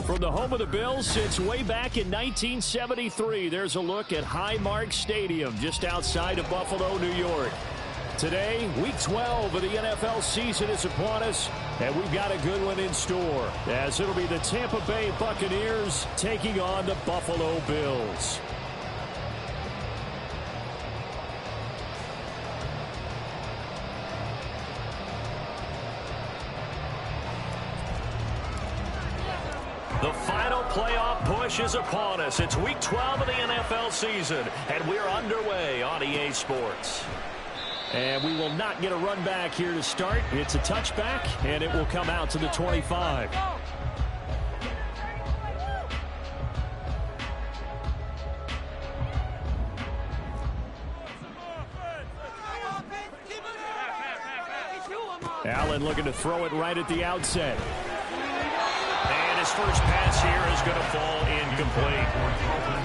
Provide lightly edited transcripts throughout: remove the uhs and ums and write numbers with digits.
From the home of the Bills since way back in 1973, there's a look at Highmark Stadium just outside of Buffalo, New York. Today, Week 12 of the NFL season is upon us, and we've got a good one in store, as it'll be the Tampa Bay Buccaneers taking on the Buffalo Bills. The final playoff push is upon us. It's Week 12 of the NFL season, and we're underway on EA Sports. And we will not get a run back here to start. It's a touchback, and it will come out to the 25. Allen looking to throw it right at the outset. His first pass here is going to fall incomplete.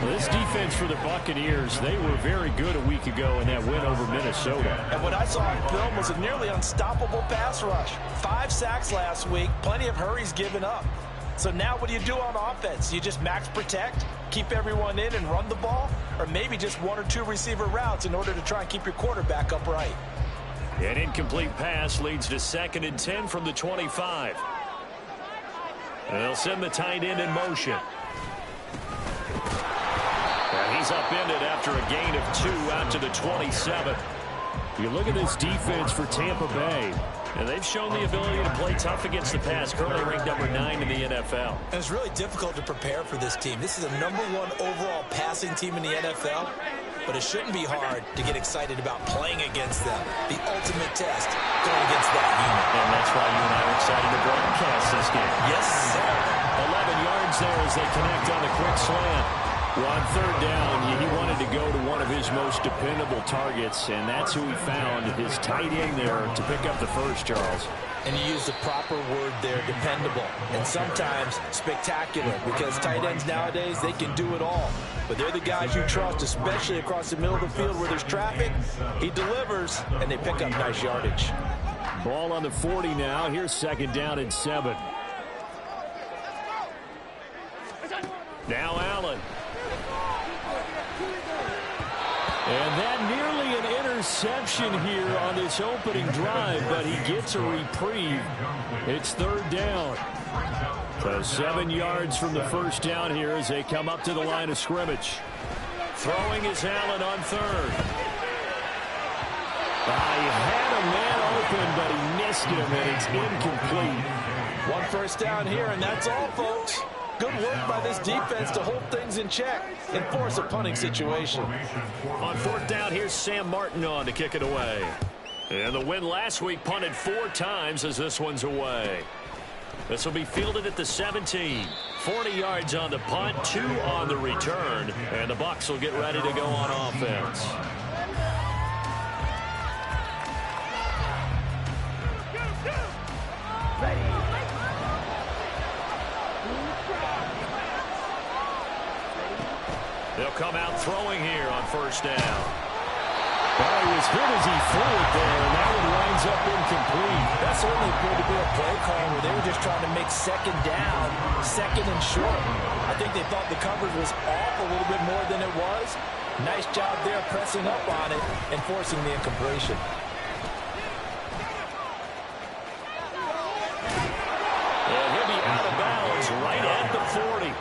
Well, this defense for the Buccaneers, they were very good a week ago in that win over Minnesota. And what I saw on film was a nearly unstoppable pass rush. 5 sacks last week, plenty of hurries given up. So now what do you do on offense? You just max protect, keep everyone in and run the ball, or maybe just 1 or 2 receiver routes in order to try and keep your quarterback upright. An incomplete pass leads to 2nd and 10 from the 25. They'll send the tight end in motion. And he's upended after a gain of 2 out to the 27. You look at this defense for Tampa Bay, and they've shown the ability to play tough against the pass, currently ranked number 9 in the NFL. And it's really difficult to prepare for this team. This is a #1 overall passing team in the NFL, but it shouldn't be hard to get excited about playing against them. The ultimate test going against that unit. And that's why you and I are excited to broadcast this game. Yes, sir. 11 yards there as they connect on the quick slant. Well, on 3rd down, he wanted to go to one of his most dependable targets, and that's who he found, his tight end there to pick up the first, Charles. And you use the proper word there, dependable, and sometimes spectacular, because tight ends nowadays, they can do it all. But they're the guys you trust, especially across the middle of the field where there's traffic. He delivers, and they pick up nice yardage. Ball on the 40 now. Here's 2nd down and 7. Now Allen. And that nearly an interception here on this opening drive, but he gets a reprieve. It's 3rd down. So 7 yards from the first down here as they come up to the line of scrimmage. Throwing is Allen on 3rd. He had a man open, but he missed him, and it's incomplete. 1 first down here, and that's all, folks. Good work by this defense to hold things in check and force a punting situation. On 4th down, here's Sam Martin on to kick it away. And the win last week punted 4 times as this one's away. This will be fielded at the 17. 40 yards on the punt, 2 on the return, and the Bucs will get ready to go on offense. They'll come out throwing here on 1st down. Well, he was hit as he threw it there, and that one winds up incomplete. That certainly appeared to be a play call where they were just trying to make 2nd down, 2nd and short. I think they thought the coverage was off a little bit more than it was. Nice job there pressing up on it and forcing the incompletion. And he'll be out of bounds right at the 40.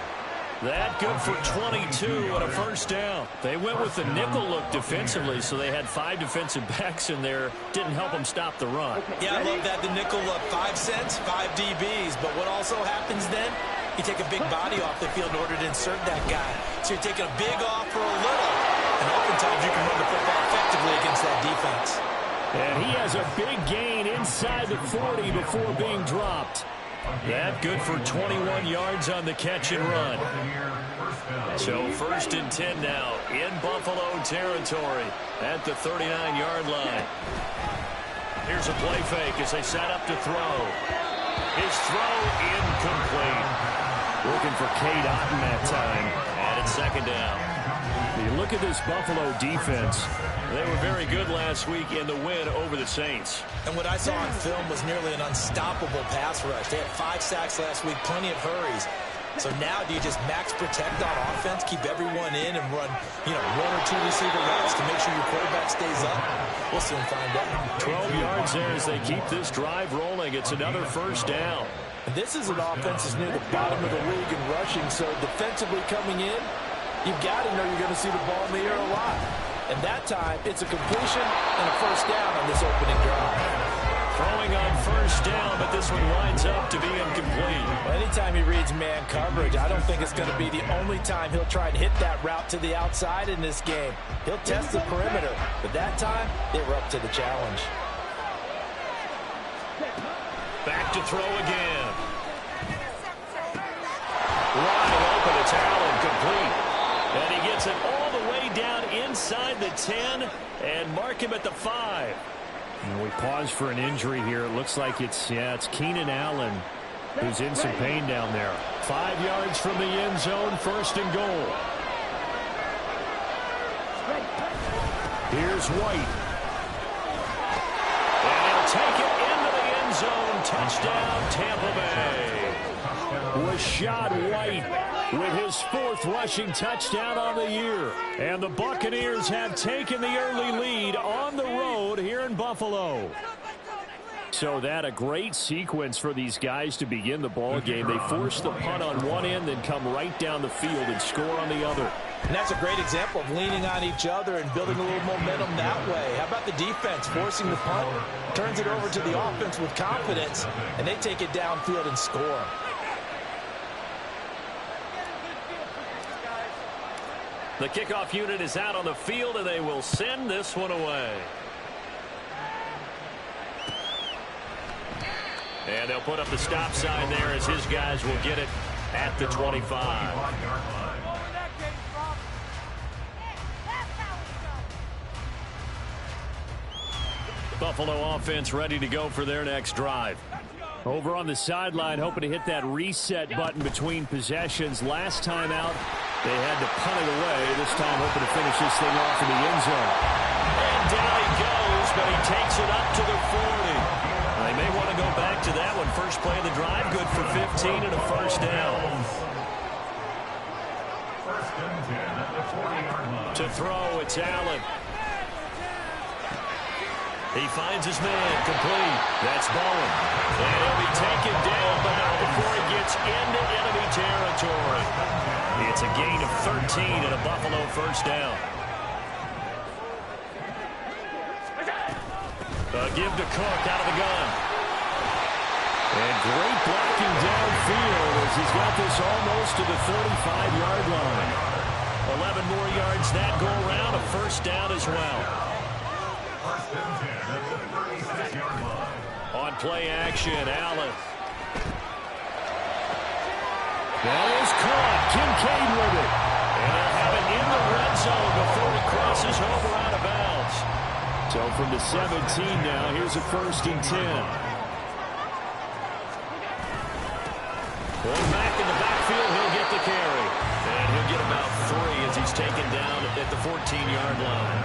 That good for 22 on a 1st down. They went with the nickel look defensively, so they had 5 defensive backs in there. Didn't help them stop the run. Yeah, I love that. The nickel look, 5 cents, 5 DBs. But what also happens then, you take a big body off the field in order to insert that guy. So you're taking a big off for a little. And oftentimes you can run the football effectively against that defense. And he has a big gain inside the 40 before being dropped. That good for 21 yards on the catch and run. So 1st and 10 now in Buffalo territory at the 39-yard line. Here's a play fake as they set up to throw. His throw incomplete. Looking for Cade Otton that time. And it's 2nd down. You look at this Buffalo defense. They were very good last week in the win over the Saints. And what I saw on film was nearly an unstoppable pass rush. They had 5 sacks last week, plenty of hurries. So now do you just max protect on offense, keep everyone in, and run, one or two receiver routes to make sure your quarterback stays up? We'll soon find out. 12 yards there as they keep this drive rolling. It's another first down. This is an offense that's near the bottom of the league in rushing, so defensively coming in, you've got to know you're going to see the ball in the air a lot. And that time, it's a completion and a first down on this opening drive. Throwing on first down, but this one winds up to be incomplete. Well, anytime he reads man coverage, I don't think it's going to be the only time he'll try to hit that route to the outside in this game. He'll test the perimeter, but that time, they were up to the challenge. Back to throw again. Wide open, it's Allen, complete. And he gets it all the way down inside the 10 and mark him at the 5. And we pause for an injury here. It looks like it's Keenan Allen who's in some pain down there. 5 yards from the end zone, first and goal. Here's White. And he'll take it into the end zone. Touchdown, Tampa Bay. Rashad White with his 4th rushing touchdown on the year. And the Buccaneers have taken the early lead on the road here in Buffalo. So that a great sequence for these guys to begin the ball game. They force the punt on one end, then come right down the field and score on the other. And that's a great example of leaning on each other and building a little momentum that way. How about the defense forcing the punt, turns it over to the offense with confidence, and they take it downfield and score. The kickoff unit is out on the field, and they will send this one away. And they'll put up the stop sign there as his guys will get it at the 25. Buffalo offense ready to go for their next drive. Over on the sideline, hoping to hit that reset button between possessions. Last time out, they had to punt it away. This time hoping to finish this thing off in the end zone. And down he goes, but he takes it up to the 40. They may want to go back to that one. First play of the drive, good for 15 and a first down. To throw, it's Allen. He finds his man, complete. That's Bowen. And he'll be taken down, but not before he gets into enemy territory. It's a gain of 13 and a Buffalo first down. Give to Cook out of the gun. And great blocking downfield as he's got this almost to the 35-yard line. 11 more yards that go around, a first down as well. On play action, Allen. That is caught. Kincaid with it. And they'll have it in the red zone before he crosses over out of bounds. So from the 17 now, here's a first and 10. Going back in the backfield, he'll get the carry. And he'll get about 3 as he's taken down at the 14-yard line.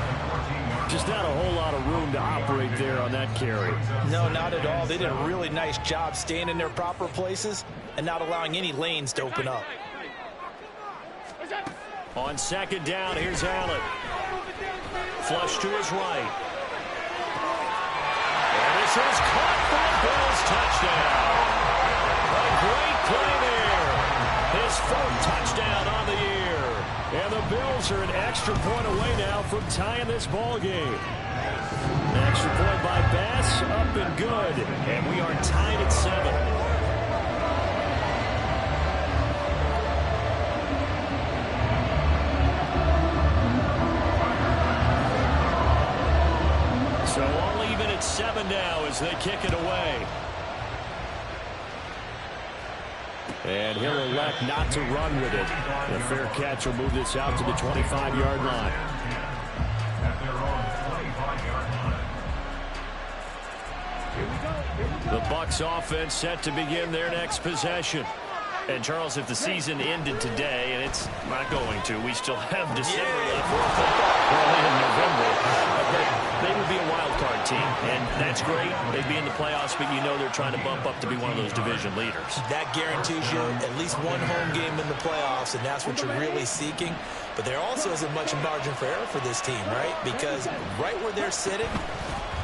Just not a whole lot of room to operate there on that carry. No, not at all. They did a really nice job staying in their proper places and not allowing any lanes to open up. On second down, here's Allen. Flush to his right. And this is caught for a Bills touchdown. A great play there. His 4th touchdown on the year. And the Bills are an extra point away now from tying this ball game. An extra point by Bass, up and good. And we are tied at 7. So all even at 7 now as they kick it away. And he'll elect not to run with it. The fair catch will move this out to the 25-yard line. The Bucs offense set to begin their next possession. And, Charles, if the season ended today, and it's not going to, we still have December left. Well, in November, they would be a wild card team, and that's great. They'd be in the playoffs, but you know they're trying to bump up to be one of those division leaders. That guarantees you at least one home game in the playoffs, and that's what you're really seeking. But there also isn't much margin for error for this team, right? Because right where they're sitting,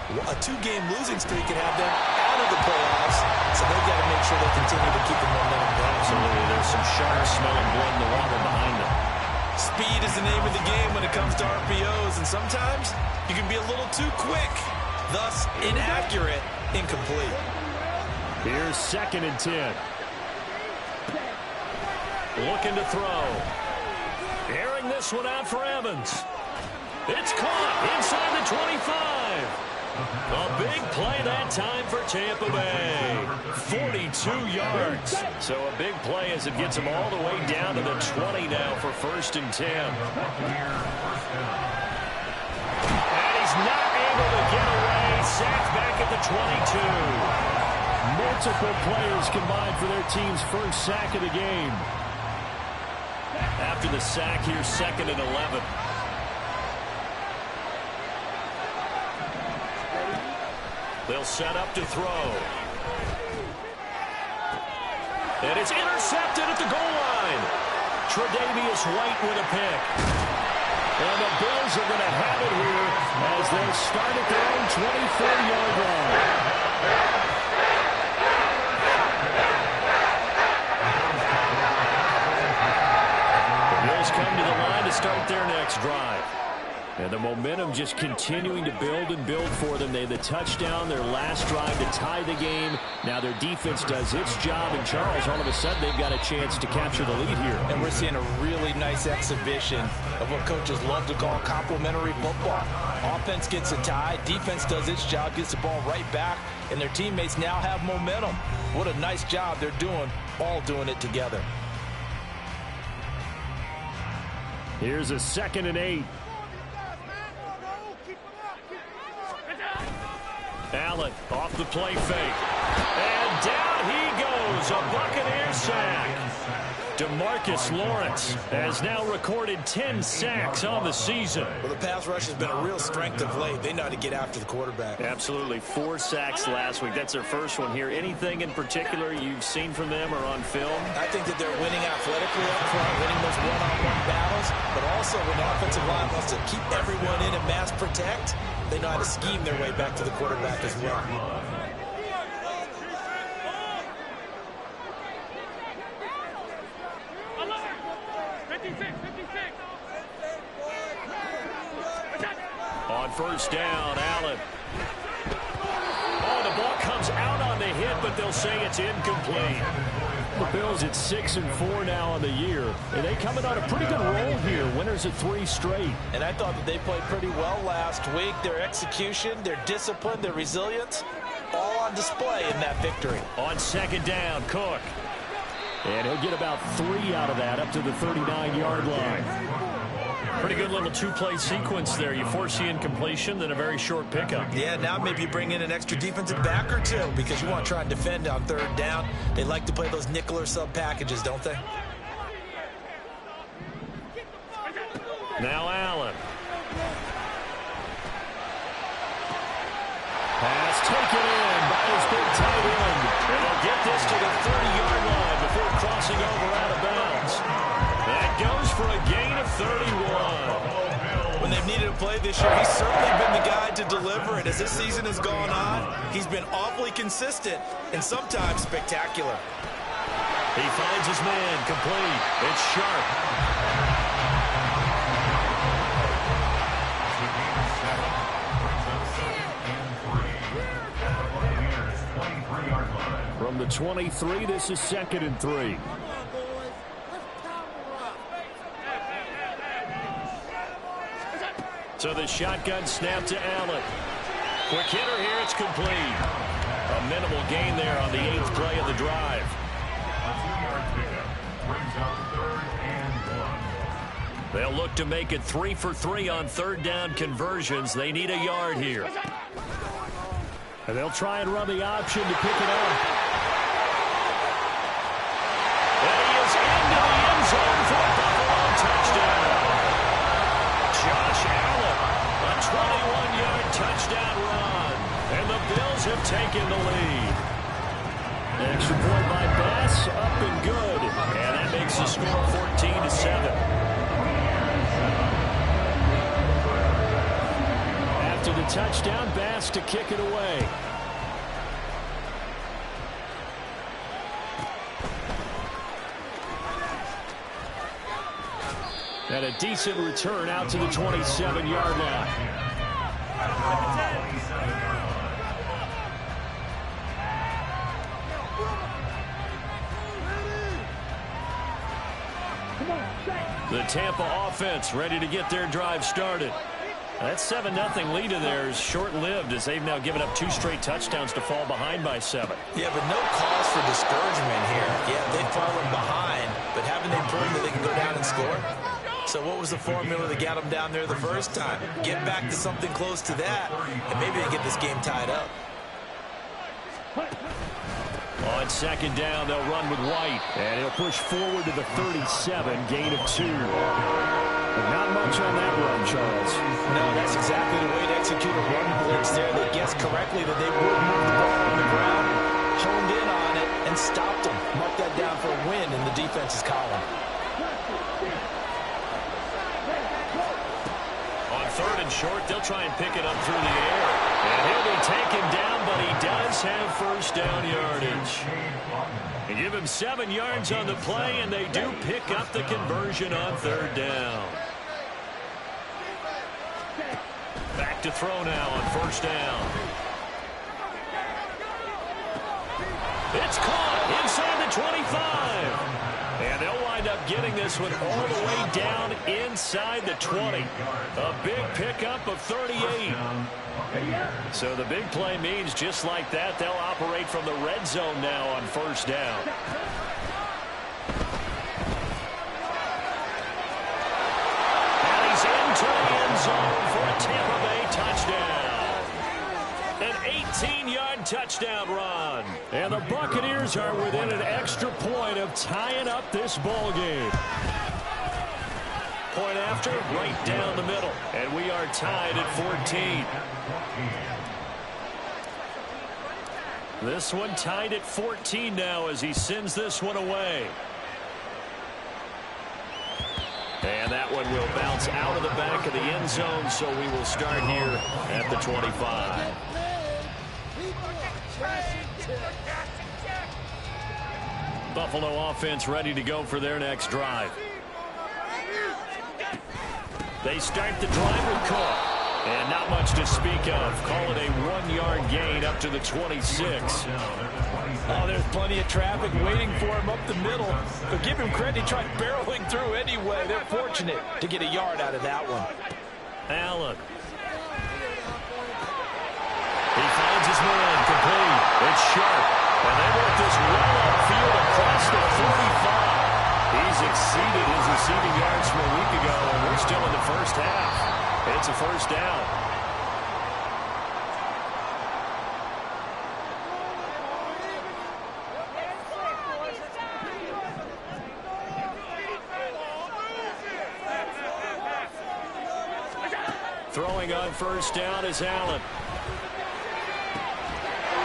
a 2-game losing streak can have them out of the playoffs, so they've got to make sure they continue to keep the momentum going. Absolutely. There's some sharks smelling blood in the water behind them. Speed is the name of the game when it comes to RPOs, and sometimes you can be a little too quick, thus inaccurate, incomplete. Here's 2nd and 10. Looking to throw. Airing this one out for Evans. It's caught inside the 25. A big play that time for Tampa Bay. 42 yards. So a big play as it gets them all the way down to the 20 now for 1st and 10. And he's not able to get away. Sacked back at the 22. Multiple players combined for their team's first sack of the game. After the sack, here's 2nd and 11. They'll set up to throw. And it's intercepted at the goal line. Tre'Davious White with a pick. And the Bills are going to have it here as they'll start at their own 24-yard line. The Bills come to the line to start their next drive. And the momentum just continuing to build and build for them. They had the touchdown, their last drive to tie the game. Now their defense does its job. And Charles, all of a sudden, they've got a chance to capture the lead here. And we're seeing a really nice exhibition of what coaches love to call complementary football. Offense gets a tie, defense does its job, gets the ball right back, and their teammates now have momentum. What a nice job they're doing, all doing it together. Here's a 2nd and 8. Allen off the play fake. And down he goes. A Buccaneer sack. DeMarcus Lawrence has now recorded 10 sacks on the season. Well, the pass rush has been a real strength of late. They know how to get after the quarterback. Absolutely. 4 sacks last week. That's their first one here. Anything in particular you've seen from them or on film? I think that they're winning athletically up front, winning those one-on-one battles, but also when the offensive line wants to keep everyone in and mass protect, they know how to scheme their way back to the quarterback as well. On 1st down, Allen. Oh, the ball comes out on the hit, but they'll say it's incomplete. The Bills at 6-4 now on the year, and they coming on a pretty good roll here. Winners of 3 straight. And I thought that they played pretty well last week. Their execution, their discipline, their resilience, all on display in that victory. On 2nd down, Cook. And he'll get about 3 out of that up to the 39-yard line. Pretty good little 2-play sequence there. You force the incompletion, then a very short pickup. Yeah, now maybe you bring in an extra defensive back or two because you want to try and defend on 3rd down. They like to play those nickel or sub packages, don't they? Now Allen. Pass taken in by his big tight end. And they'll get this to the 30-yard line before crossing over out of bounds. That goes for a gain of 31. When they've needed a play this year, he's certainly been the guy to deliver it. As this season has gone on, he's been awfully consistent and sometimes spectacular. He finds his man complete. It's Sharp. From the 23, this is 2nd and 3. So the shotgun snap to Allen. Quick hitter here, it's complete. A minimal gain there on the 8th play of the drive. They'll look to make it 3 for 3 on 3rd down conversions. They need a yard here. And they'll try and run the option to pick it up. And he is into the end zone for a Buffalo touchdown. Josh Allen, a 21-yard touchdown run. Bills have taken the lead. Extra point by Bass, up and good. And that makes the score 14-7. After the touchdown, Bass to kick it away. And a decent return out to the 27-yard line. The Tampa offense ready to get their drive started. That 7-0 lead of theirs short-lived as they've now given up 2 straight touchdowns to fall behind by 7. Yeah, but no cause for discouragement here. Yeah, they've fallen behind, but haven't they proven that they can go down and score? So what was the formula that got them down there the first time? Get back to something close to that, and maybe they get this game tied up. On 2nd down, they'll run with White, and he'll push forward to the 37, gain of 2. But not much on that run, Charles. No, that's exactly the way to execute a run blitz there. They guessed correctly that they would move the ball on the ground, honed in on it, and stopped them. Mark that down for a win in the defense's column. On 3rd and short, they'll try and pick it up through the air. And he'll be taken down, but he does have first down yardage. They give him 7 yards on the play, and they do pick up the conversion on 3rd down. Back to throw now on 1st down. It's caught inside the 25. And they'll wind up getting this one all the way down inside the 20. A big pickup of 38. So the big play means just like that, they'll operate from the red zone now on 1st down. And he's into the end zone for a Tampa Bay touchdown. An 18-yard touchdown run. And the Buccaneers are within an extra point of tying up this ball game. Point after, right down the middle. And we are tied at 14. This one tied at 14 now as he sends this one away. And that one will bounce out of the back of the end zone, so we will start here at the 25. Buffalo offense ready to go for their next drive. They start the drive with Cook. And not much to speak of. Call it a 1-yard gain up to the 26. Oh, there's plenty of traffic waiting for him up the middle. But give him credit, he tried barreling through anyway. They're fortunate to get a yard out of that one. Allen. He finds his man complete. It's sharp. And they work this well upfield across the 45. He's exceeded his receiving yards from a week ago, and we're still in the first half. It's a first down. Throwing on first down is Allen.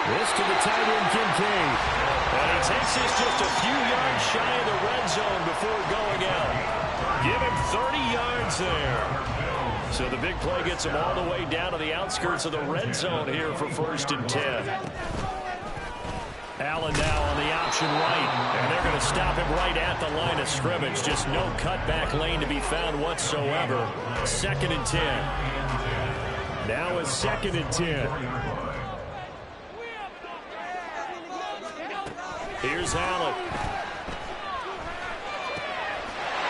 This to the tight end, Kincaid. And he takes this just a few yards shy of the red zone before going out. Give him 30 yards there. So the big play gets him all the way down to the outskirts of the red zone here for 1st and 10. Allen now on the option right. And they're going to stop him right at the line of scrimmage. Just no cutback lane to be found whatsoever. 2nd and 10. Now a 2nd and 10. Here's Allen.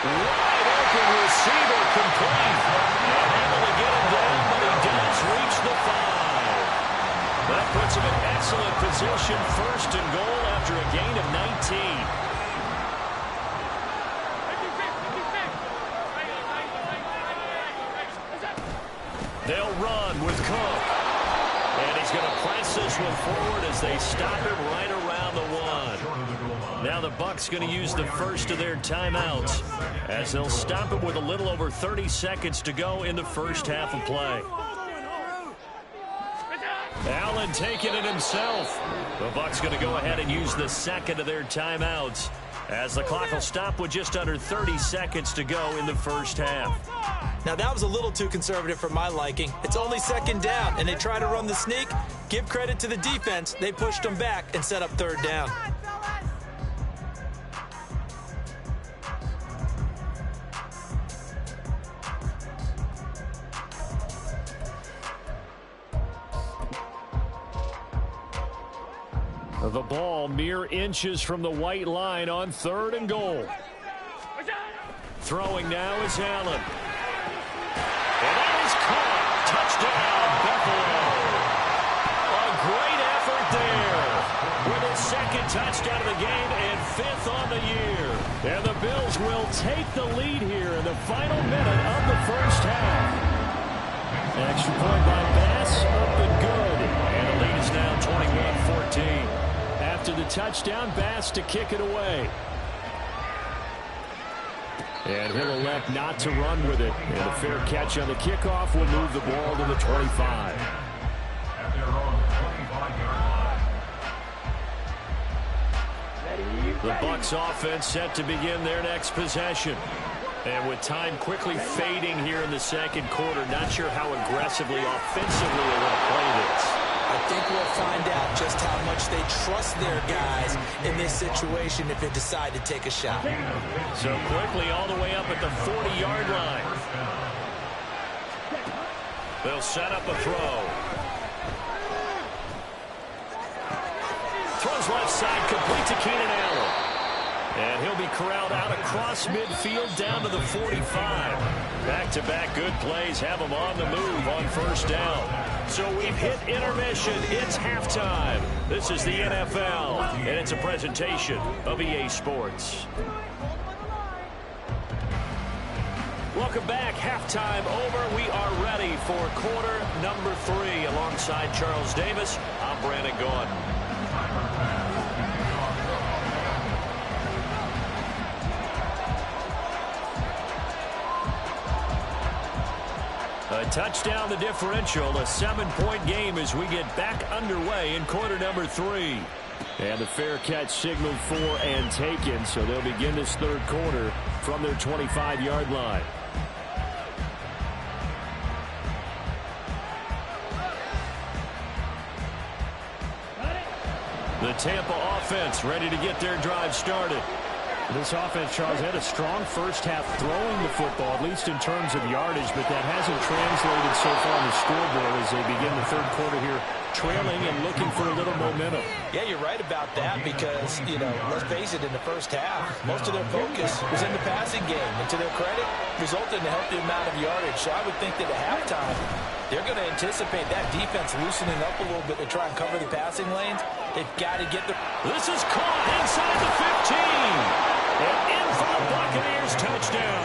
Wide open receiver complete. And able to get him down, but he does reach the 5. That puts him in excellent position. 1st and goal after a gain of 19. They'll run with Cook. And he's going to press this one forward as they stop him right around the 1. Now the Bucs going to use the first of their timeouts as they'll stop him with a little over 30 seconds to go in the first half of play. Allen Allen taking it himself. The Bucs going to go ahead and use the second of their timeouts, as the clock will stop with just under 30 seconds to go in the first half. Now, that was a little too conservative for my liking. It's only second down, and they try to run the sneak. Give credit to the defense. They pushed them back and set up third down. The ball mere inches from the white line on 3rd and goal. Throwing now is Allen. And that is caught. Touchdown, Buffalo. A great effort there. With his second touchdown of the game and 5th on the year. And the Bills will take the lead here in the final minute of the first half. Extra point by Bass, up and good. And the lead is now 21-14. After the touchdown, Bass to kick it away. And he'll elect not to run with it. And a fair catch on the kickoff will move the ball to the 25. The Bucs offense set to begin their next possession. And with time quickly fading here in the second quarter, not sure how aggressively, offensively they want to play this. I think we'll find out just how much they trust their guys in this situation if they decide to take a shot. So quickly all the way up at the 40-yard line. They'll set up a throw. Throws left side, complete to Keenan Allen. And he'll be corralled out across midfield down to the 45. Back-to-back good plays have him on the move on first down. So we've hit intermission. It's halftime. This is the NFL, and it's a presentation of EA Sports. Welcome back. Halftime over. We are ready for quarter number 3. Alongside Charles Davis, I'm Brandon Gordon. A touchdown the differential, a 7-point game as we get back underway in quarter number 3. And the fair catch signaled for and taken, so they'll begin this third quarter from their 25-yard line. The Tampa offense ready to get their drive started. This offense, Charles, had a strong first half throwing the football, at least in terms of yardage, but that hasn't translated so far on the scoreboard as they begin the third quarter here, trailing and looking for a little momentum. Yeah, you're right about that because, let's face it, in the first half, most of their focus was in the passing game. And to their credit, resulted in a healthy amount of yardage. So I would think that at halftime, they're going to anticipate that defense loosening up a little bit to try and cover the passing lanes. They've got to get the... This is caught inside the 15. And in for the Buccaneers touchdown.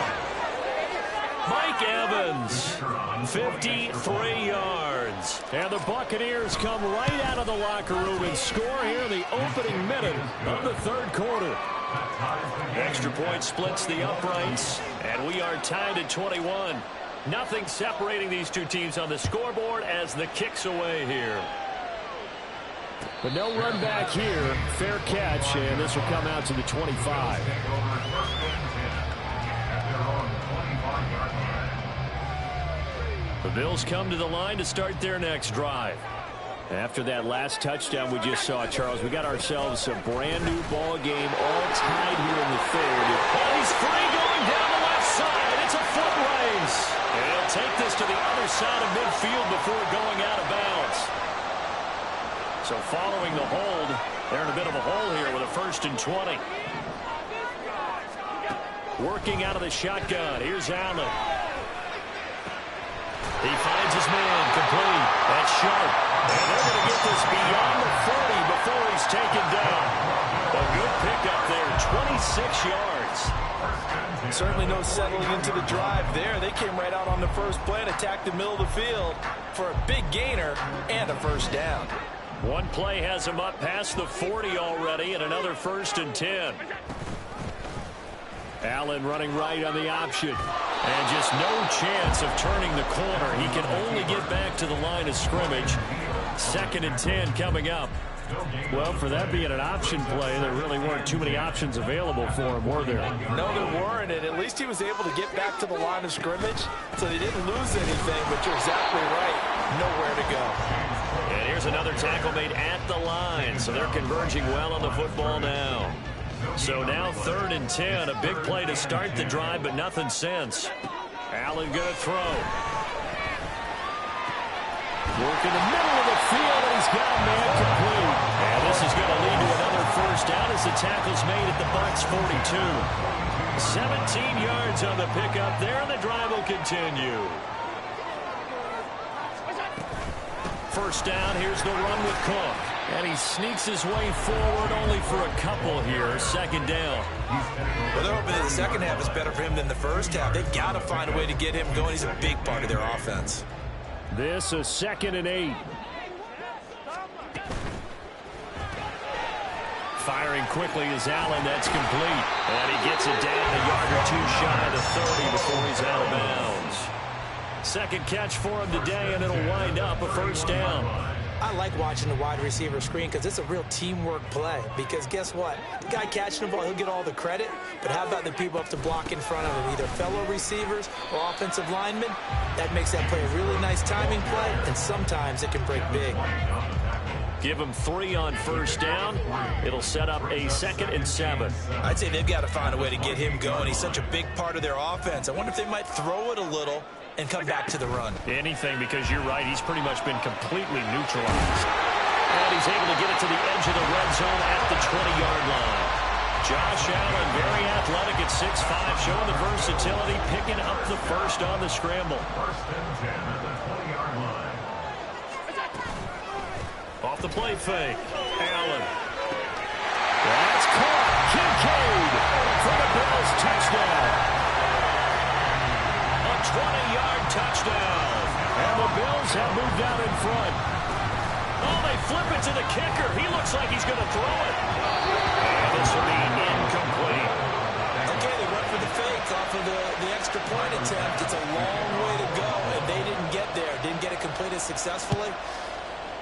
Mike Evans, 53 yards. And the Buccaneers come right out of the locker room and score here in the opening minute of the third quarter. Extra point splits the uprights, and we are tied at 21. Nothing separating these two teams on the scoreboard as the kick's away here. But no run back here. Fair catch, and this will come out to the 25. The Bills come to the line to start their next drive. After that last touchdown we just saw, Charles, we got ourselves a brand new ball game all tied here in the third. And he's free going down the left side. It's a foot race. And he'll take this to the other side of midfield before going out of bounds. So following the hold, they're in a bit of a hole here with a 1st and 20. Working out of the shotgun. Here's Allen. He finds his man complete. That's sharp. And they're going to get this beyond the 40 before he's taken down. A good pickup there, 26 yards. Certainly no settling into the drive there. They came right out on the first play and attacked the middle of the field for a big gainer and a first down. One play has him up past the 40 already, and another 1st and 10. Allen running right on the option. And just no chance of turning the corner. He can only get back to the line of scrimmage. 2nd and 10 coming up. Well, for that being an option play, there really weren't too many options available for him, were there? No, there weren't, and at least he was able to get back to the line of scrimmage, so they didn't lose anything, but you're exactly right. Nowhere to go. And here's another tackle made at the line, so they're converging well on the football now. So now 3rd and 10, a big play to start the drive, but nothing since. Allen going to throw. Work in the middle of the field, and he's got a man complete. And this is going to lead to another first down as the tackle's made at the Bucs 42. 17 yards on the pickup there, and the drive will continue. First down, here's the run with Cook. And he sneaks his way forward only for a couple here. 2nd down. Well, they're hoping that the second half is better for him than the first half. They've got to find a way to get him going. He's a big part of their offense. This is 2nd and 8. Firing quickly is Allen. That's complete. And he gets it down a yard or two shy of the 30 before he's out of bounds. Second catch for him today, and it'll wind up a first down. I like watching the wide receiver screen because it's a real teamwork play. Because guess what? The guy catching the ball, he'll get all the credit. But how about the people up to block in front of him, either fellow receivers or offensive linemen? That makes that play a really nice timing play, and sometimes it can break big. Give him 3 on first down. It'll set up a 2nd and 7. I'd say they've got to find a way to get him going. He's such a big part of their offense. I wonder if they might throw it a little and come back to the run. Anything, because you're right. He's pretty much been completely neutralized. And he's able to get it to the edge of the red zone at the 20-yard line. Josh Allen, very athletic at 6'5", showing the versatility, picking up the first on the scramble. Off the play fake. Allen. That's caught. Kincaid for the Bills. Touchdown. A 20-yard touchdown. And the Bills have moved out in front. Oh, they flip it to the kicker. He looks like he's going to throw it. And this will be incomplete. Okay, they went for the fake off of the extra point attempt. It's a long way to go, and they didn't get there. Didn't get it completed successfully.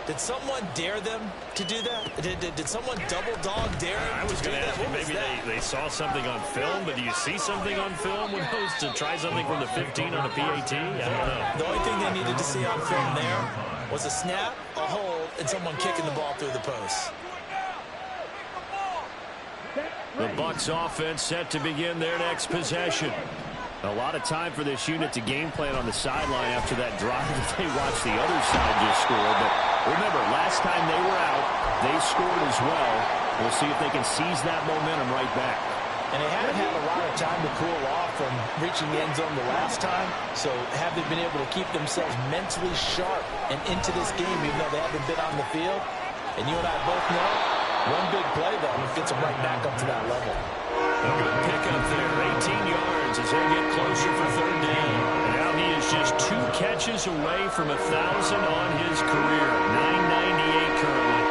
Did someone dare them to do that? Did someone double dog dare them? I was going to ask you, maybe they saw something on film, but do you see something on film when those to try something from the 15 on a PAT? I don't know. The only thing they needed to see on film there was a snap, a hold, and someone kicking the ball through the post. The Bucs offense set to begin their next possession. A lot of time for this unit to game plan on the sideline after that drive that they watched the other side just score. But remember, last time they were out, they scored as well. We'll see if they can seize that momentum right back. And they haven't had a lot of time to cool off from reaching the end zone the last time. So have they been able to keep themselves mentally sharp and into this game, even though they haven't been on the field? And you and I both know, one big play, though, gets them right back up to that level. A good pickup there, 18 yards as they get closer for 3rd down. And now he is just 2 catches away from 1,000 on his career. 998 currently.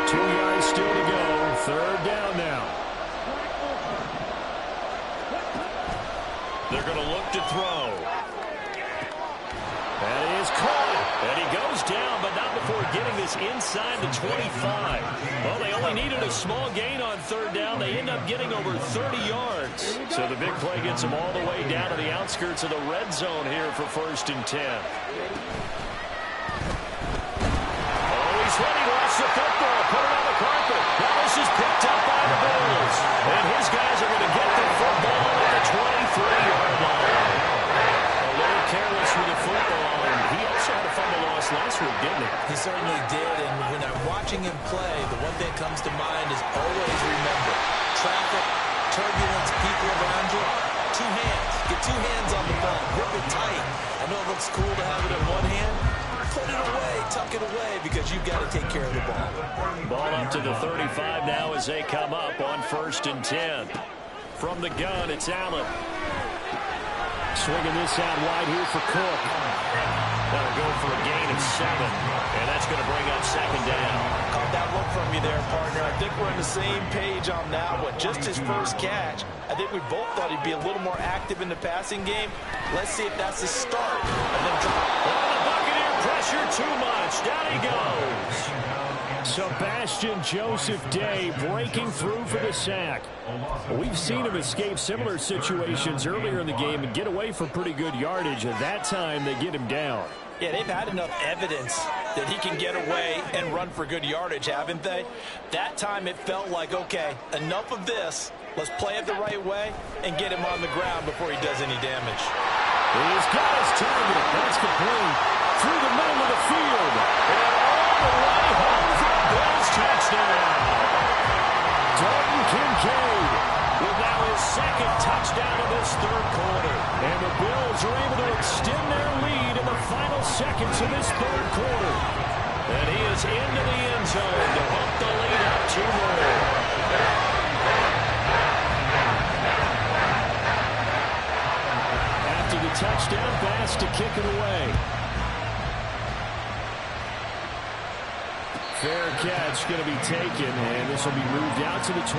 2 yards still to go. 3rd down now. They're going to look to throw. That is caught. And he goes down, but not before getting this inside the 25. Well, they only needed a small gain on 3rd down. They end up getting over 30 yards. So the big play gets them all the way down to the outskirts of the red zone here for 1st and 10. Oh, he's ready. Lost the football. Put it on the carpet. Now this is picked up by the Bills. And his guys are going to get the football at the 23-yard line. A little careless with the football. He also had a fumble loss last week, didn't he? He certainly did, and when I'm watching him play, the one thing that comes to mind is always remember, traffic, turbulence, people around you, 2 hands. Get 2 hands on the ball. Grip it tight. I know it looks cool to have it in one hand. Put it away, tuck it away, because you've got to take care of the ball. Ball up to the 35 now as they come up on 1st and 10. From the gun, it's Allen. Swinging this out wide here for Cook. That'll go for a gain of 7. And that's going to bring up 2nd down. Called down look from you there, partner. I think we're on the same page on that one. Just his first catch. I think we both thought he'd be a little more active in the passing game. Let's see if that's the start. And then drop. Oh, the Buccaneer pressure too much. Down he goes. Sebastian Joseph Day breaking through for the sack. We've seen him escape similar situations earlier in the game and get away for pretty good yardage. At that time, they get him down. Yeah, they've had enough evidence that he can get away and run for good yardage, haven't they? That time it felt like, okay, enough of this. Let's play it the right way and get him on the ground before he does any damage. He's got his target. That's complete. Through the middle of the field. And all the way home for a Bills touchdown. Dalton Kincaid with now his second touchdown of this third quarter. And the Bills are able to extend their lead in the final seconds of this third quarter. And he is into the end zone to bump the lead up 2 more. After the touchdown pass to kick it away. Fair catch going to be taken, and this will be moved out to the 25.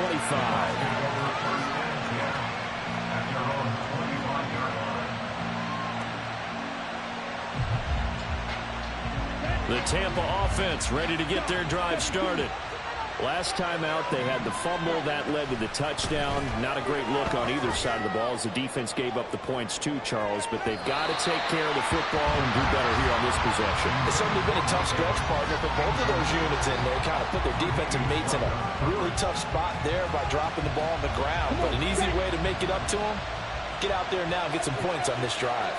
The Tampa offense ready to get their drive started. Last time out, they had the fumble. That led to the touchdown. Not a great look on either side of the ball as the defense gave up the points too, Charles. But they've got to take care of the football and do better here on this possession. It's certainly been a tough stretch, partner, for both of those units in there. Kind of put their defensive mates in a really tough spot there by dropping the ball on the ground. But an easy way to make it up to them, get out there now and get some points on this drive.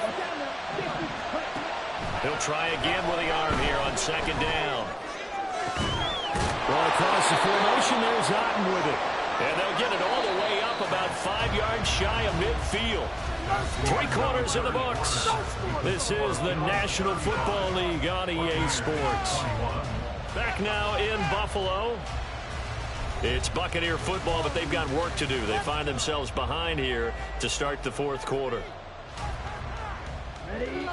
He'll try again with the arm here on second down. Well, across the formation, there's Otten with it. And they'll get it all the way up about 5 yards shy of midfield. 3/4 in the books. This is the National Football League on EA Sports. Back now in Buffalo. It's Buccaneer football, but they've got work to do. They find themselves behind here to start the fourth quarter. Ready.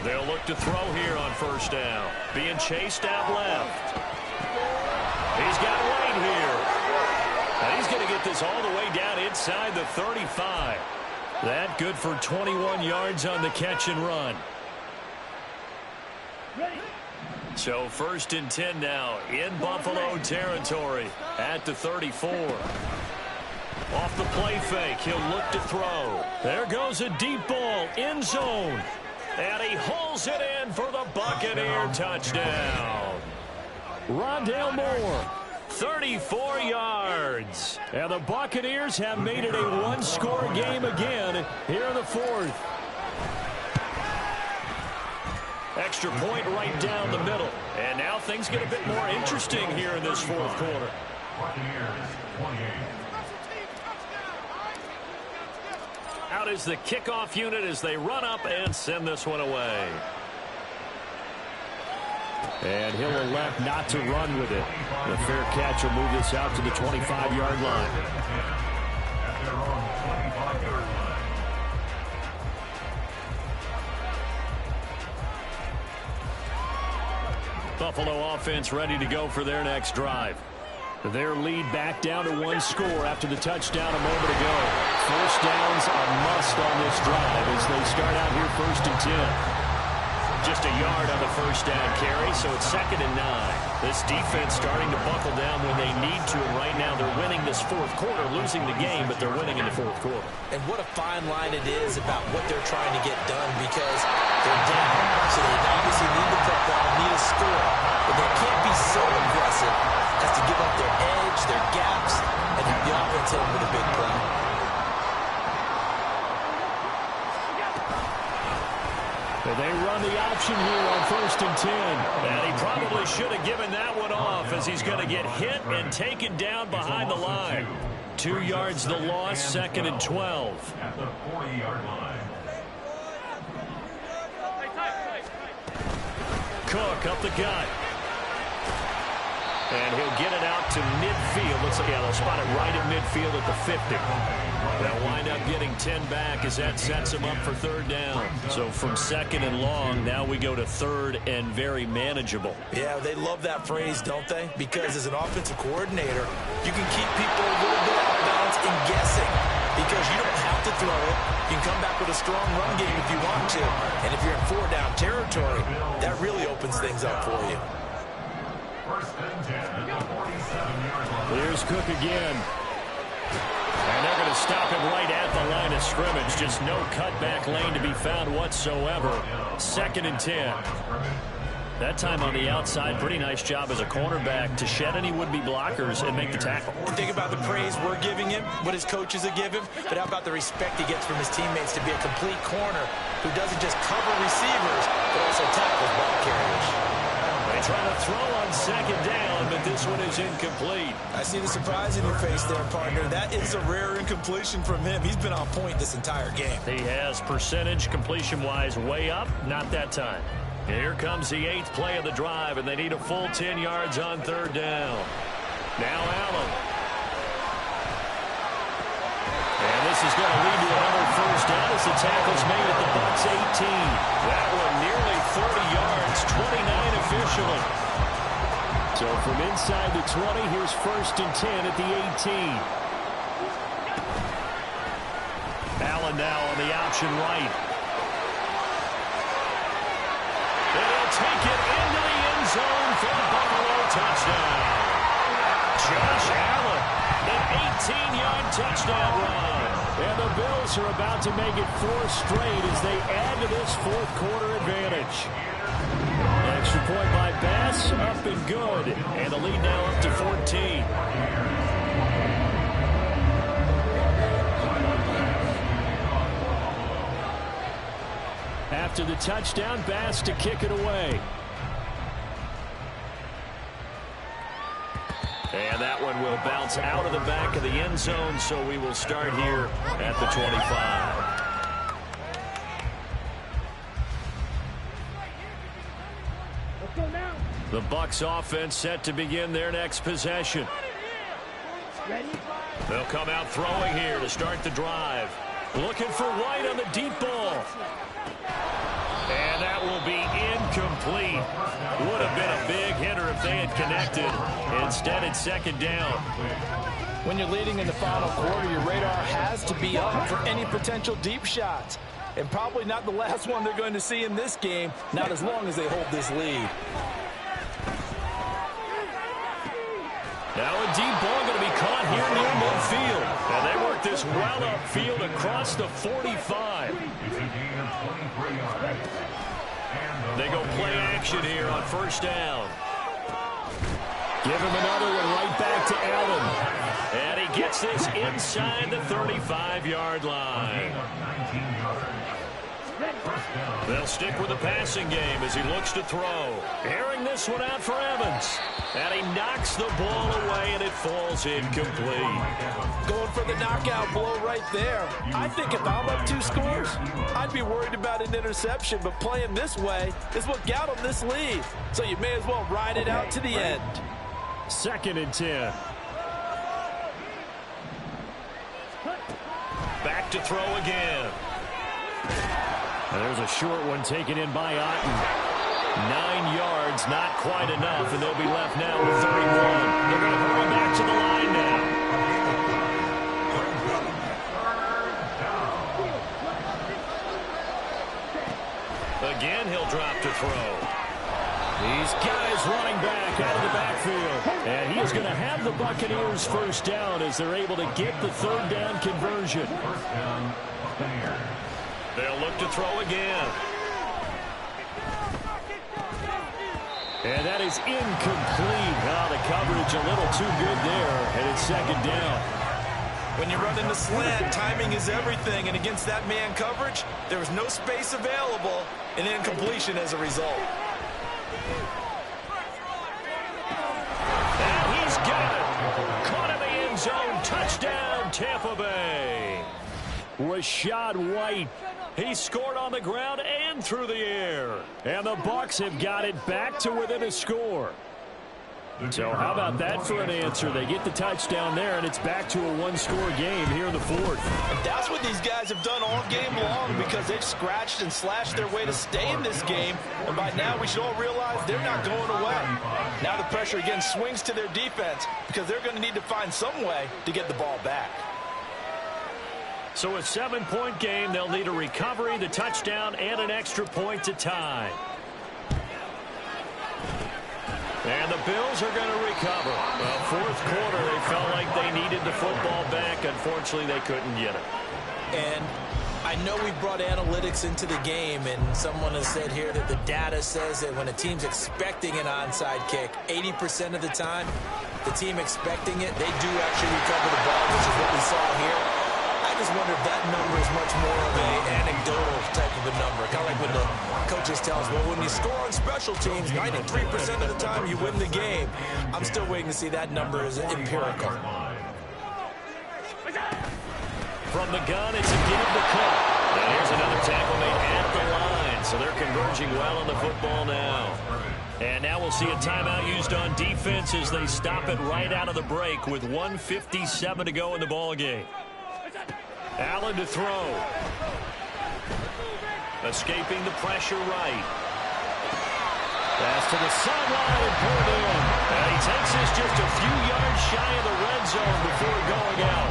They'll look to throw here on first down. Being chased out left. He's got Wade here. And he's going to get this all the way down inside the 35. That good for 21 yards on the catch and run. So 1st and 10 now in Buffalo territory at the 34. Off the play fake, he'll look to throw. There goes a deep ball, end zone. And he hauls it in for the Buccaneer touchdown. Rondale Moore, 34 yards. And the Buccaneers have made it a one-score game again here in the fourth. Extra point right down the middle. And now things get a bit more interesting here in this fourth quarter. Out is the kickoff unit as they run up and send this one away. And he'll elect not to run with it. The fair catch will move this out to the 25-yard line. Buffalo offense ready to go for their next drive. Their lead back down to 1 score after the touchdown a moment ago. First downs a must on this drive as they start out here 1st and 10. Just a yard on the first down carry, so it's 2nd and 9. This defense starting to buckle down when they need to, and right now they're winning this fourth quarter, losing the game, but they're winning in the fourth quarter. And what a fine line it is about what they're trying to get done because they're down, so they obviously need the football, need a score, but they can't be so aggressive as to give up their edge, their gaps, and have the offense home with a big play. They run the option here on 1st and 10. And he probably should have given that one off as he's going to get hit and taken down behind the line. 2 yards the loss, 2nd and 12. At the 40-yard line. Cook up the gut. And he'll get it out to midfield. Looks like, yeah, they'll spot it right at midfield at the 50. They'll wind up getting 10 back as that sets them up for third down. So from second and long, now we go to third and very manageable. Yeah, they love that phrase, don't they? Because as an offensive coordinator, you can keep people a little bit off balance and guessing. Because you don't have to throw it. You can come back with a strong run game if you want to. And if you're in four-down territory, that really opens things up for you. Here's Cook again. And they're going to stop him right at the line of scrimmage. Just no cutback lane to be found whatsoever. Second and 10. That time on the outside, pretty nice job as a cornerback to shed any would-be blockers and make the tackle. Think about the praise we're giving him, what his coaches have given him, but how about the respect he gets from his teammates to be a complete corner who doesn't just cover receivers, but also tackles ball carriers. They try to throw on second down, but this one is incomplete. I see the surprise in your face there, partner. That is a rare incompletion from him. He's been on point this entire game. He has percentage completion-wise way up, not that time. Here comes the 8th play of the drive, and they need a full 10 yards on third down. Now Allen. And this is going to lead to another first down as the tackle's made at the Bucs 18. That one nearly 30 yards, 29 officially. So from inside the 20, here's first and 10 at the 18. Allen now on the option right. And he'll take it into the end zone for the Buffalo touchdown. Josh Allen, an 18-yard touchdown run. And the Bills are about to make it 4 straight as they add to this fourth quarter advantage. Extra point by Bass, up and good. And the lead now up to 14. After the touchdown, Bass to kick it away. And that one will bounce out of the back of the end zone, so we will start here at the 25. The Bucs offense set to begin their next possession. They'll come out throwing here to start the drive. Looking for White on the deep ball. And that will be incomplete. Would have been a big hitter if they had connected. Instead, it's second down. When you're leading in the final quarter, your radar has to be up for any potential deep shots. And probably not the last one they're going to see in this game, not as long as they hold this lead. Now a deep ball going to be caught here near midfield. And they work this well upfield across the 45. They go play action here on first down. Give him another one right back to Allen. And he gets this inside the 35-yard line. They'll stick with the passing game as he looks to throw. Airing this one out for Evans. And he knocks the ball away, and it falls incomplete. Going for the knockout blow right there. I think if I'm up 2 scores, I'd be worried about an interception, but playing this way is what got them this lead. So you may as well ride it out to the end. Second and 10. Back to throw again. And there's a short one taken in by Otten. 9 yards, not quite enough, and they'll be left now with 31. They're going to hurry back to the line now. Again, he'll drop to throw. These guys running back out of the backfield. And he is going to have the Buccaneers first down as they're able to get the third down conversion. They'll look to throw again. And that is incomplete. Oh, the coverage a little too good there, and it's second down. When you run in the slant, timing is everything, and against that man coverage, there was no space available, and incompletion as a result. And he's got it. Caught in the end zone. Touchdown, Tampa Bay. Rachaad White. He scored on the ground and through the air. And the Bucs have got it back to within a score. So how about that for an answer? They get the touchdown there, and it's back to a one-score game here in the fourth. And that's what these guys have done all game long because they've scratched and slashed their way to stay in this game. And by now, we should all realize they're not going away. Now the pressure again swings to their defense because they're going to need to find some way to get the ball back. So a 7-point game. They'll need a recovery, the touchdown, and an extra point to tie. And the Bills are going to recover. Well, fourth quarter, they felt like they needed the football back. Unfortunately, they couldn't get it. And I know we brought analytics into the game, and someone has said here that the data says that when a team's expecting an onside kick, 80% of the time, the team expecting it, they do actually recover the ball, which is what we saw here. I just wonder if that number is much more of an anecdotal type of a number. Kind of like when the coaches tell us, well, when you score on special teams, 93% of the time you win the game. I'm still waiting to see that number is empirical. From the gun, it's a give to cut. And here's another tackle made at the line. So they're converging well on the football now. And now we'll see a timeout used on defense as they stop it right out of the break with 1:57 to go in the ball game. Allen to throw. Escaping the pressure right. Pass to the sideline and pulled in. And he takes this just a few yards shy of the red zone before going out.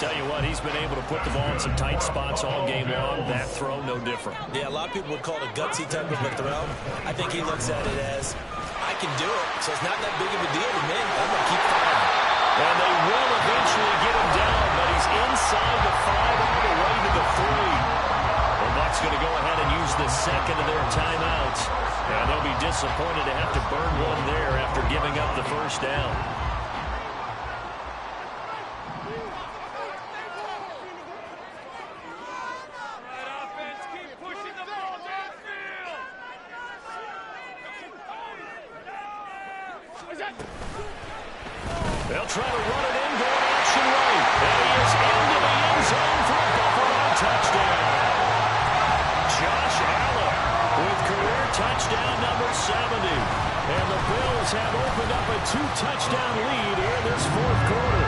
Tell you what, he's been able to put the ball in some tight spots all game long. That throw, no different. Yeah, a lot of people would call it a gutsy type of a throw. I think he looks at it as, I can do it, so it's not that big of a deal to me. I'm going to keep firing. And they will eventually get him down, but he's inside the 5 all the way to the 3. The Bucs going to go ahead and use the second of their timeouts. And they'll be disappointed to have to burn one there after giving up the first down. They'll try to run it in, going action right. And he is into the end zone for a Buffalo touchdown. Josh Allen with career touchdown number 70. And the Bills have opened up a 2-touchdown lead here in this fourth quarter.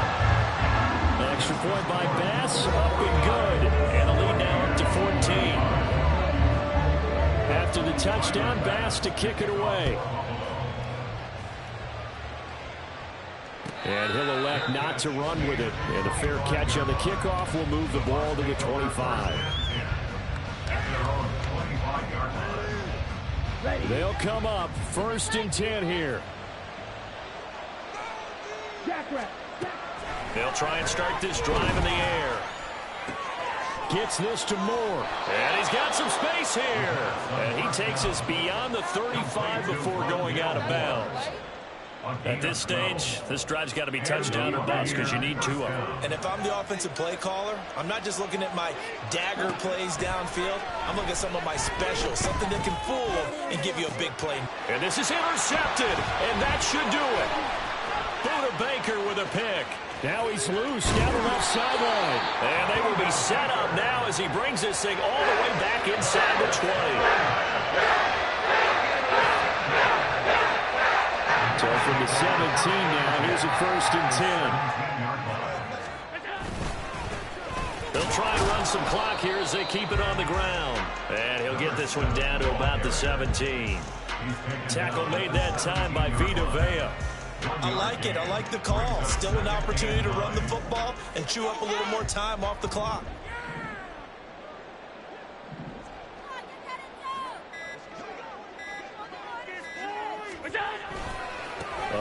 Extra point by Bass, up and good. And the lead now up to 14. After the touchdown, Bass to kick it away. And he'll elect not to run with it. And a fair catch on the kickoff will move the ball to the 25. They'll come up 1st and 10 here. They'll try and start this drive in the air. Gets this to Moore. And he's got some space here. And he takes us beyond the 35 before going out of bounds. At this stage, this drive's got to be touchdown or bust because you need 2 of them. And if I'm the offensive play caller, I'm not just looking at my dagger plays downfield. I'm looking at some of my specials, something that can fool them and give you a big play. And this is intercepted, and that should do it. Buda Baker with a pick. Now he's loose down the left sideline. And they will be set up now as he brings this thing all the way back inside the 20. So from the 17 now, here's a 1st and 10. They'll try and run some clock here as they keep it on the ground. And he'll get this one down to about the 17. Tackle made that time by Vita Vea. I like it. I like the call. Still an opportunity to run the football and chew up a little more time off the clock.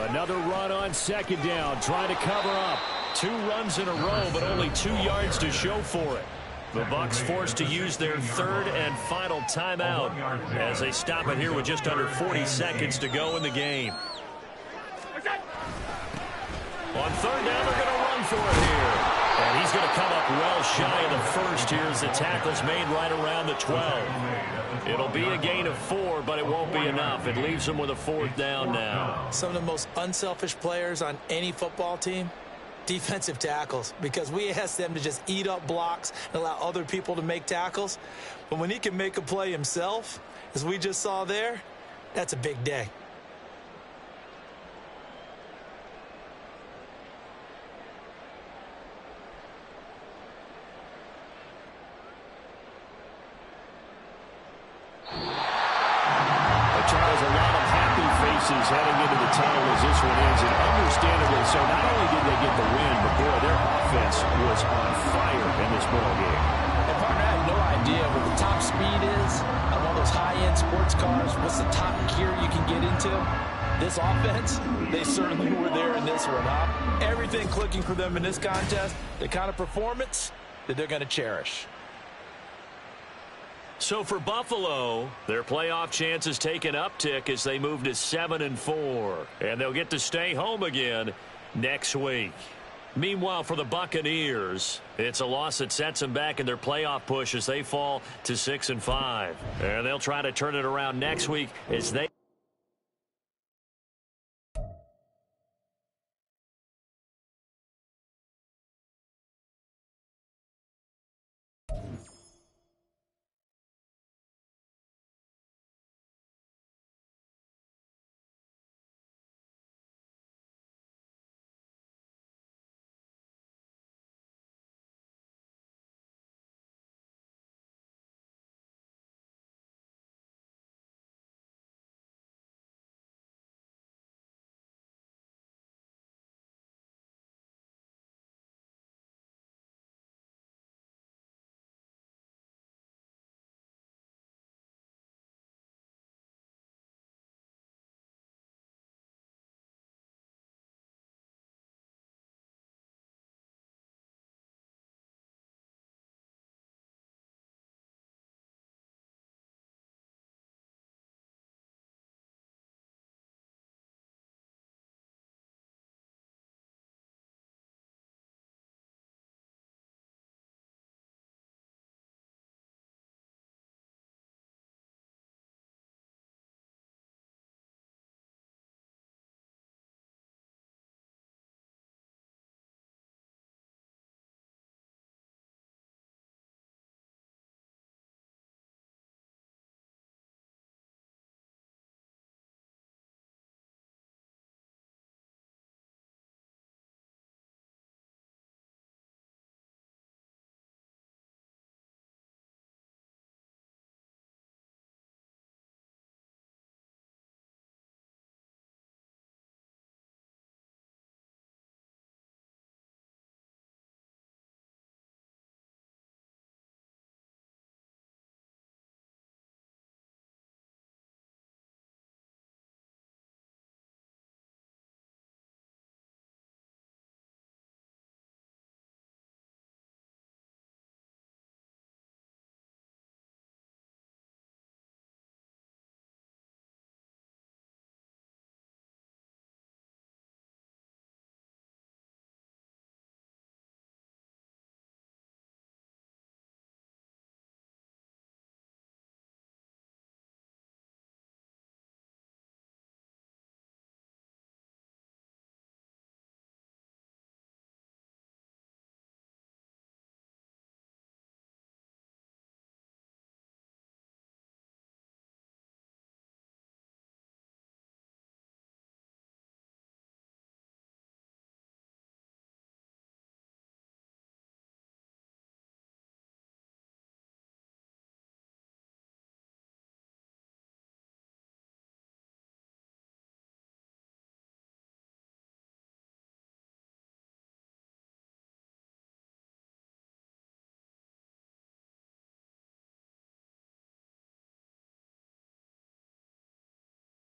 Another run on 2nd down, trying to cover up. 2 runs in a row, but only 2 yards to show for it. The Bucs forced to use their 3rd and final timeout as they stop it here with just under 40 seconds to go in the game. On 3rd down, they're going to run for it here. And he's going to come up well shy of the 1st here as the tackle's made right around the 12. It'll be a gain of 4, but it won't be enough. It leaves them with a 4th down now. Some of the most unselfish players on any football team, defensive tackles, because we ask them to just eat up blocks and allow other people to make tackles. But when he can make a play himself, as we just saw there, that's a big day. horses heading into the tunnel as this one ends, and understandably so. Not only did they get the win, but boy, their offense was on fire in this ball game. And partner, I have no idea what the top speed is on one of those high-end sports cars. What's the top gear you can get into? This offense, they certainly were there in this one, huh? Everything clicking for them in this contest, the kind of performance that they're going to cherish. So for Buffalo, their playoff chances take an uptick as they move to 7-4. And they'll get to stay home again next week. Meanwhile, for the Buccaneers, it's a loss that sets them back in their playoff push as they fall to 6-5. And they'll try to turn it around next week as they